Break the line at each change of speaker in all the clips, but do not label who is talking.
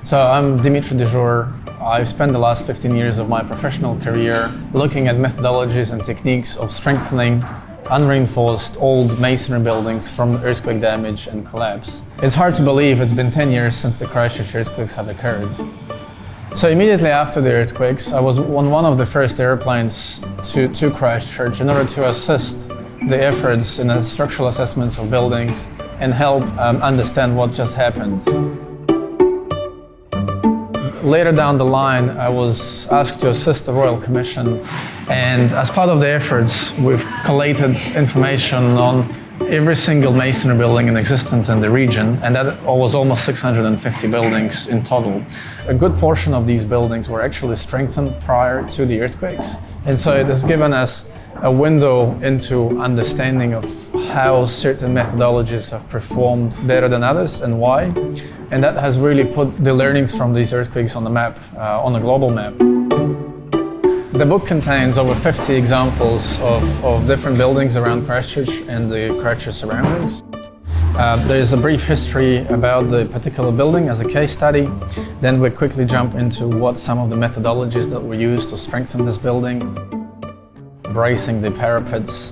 So I'm Dimitri Dejour. I've spent the last 15 years of my professional career looking at methodologies and techniques of strengthening unreinforced old masonry buildings from earthquake damage and collapse. It's hard to believe it's been 10 years since the Christchurch earthquakes have occurred. So immediately after the earthquakes, I was on one of the first airplanes to Christchurch in order to assist the efforts in the structural assessments of buildings and help understand what just happened. Later down the line, I was asked to assist the Royal Commission, and as part of the efforts, we've collated information on every single masonry building in existence in the region, and that was almost 650 buildings in total. A good portion of these buildings were actually strengthened prior to the earthquakes, and so it has given us a window into understanding of how certain methodologies have performed better than others and why. And that has really put the learnings from these earthquakes on the map, on a global map. The book contains over 50 examples of different buildings around Christchurch and the Christchurch surroundings. There is a brief history about the particular building as a case study. Then we quickly jump into what some of the methodologies that were used to strengthen this building. Bracing the parapets,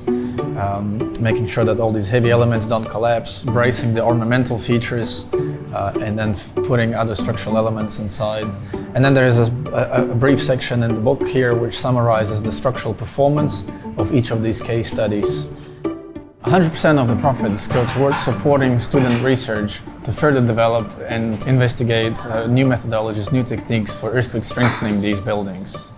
making sure that all these heavy elements don't collapse, bracing the ornamental features, and then putting other structural elements inside. And then there is a brief section in the book here which summarizes the structural performance of each of these case studies. 100% of the profits go towards supporting student research to further develop and investigate new methodologies, new techniques for earthquake strengthening these buildings.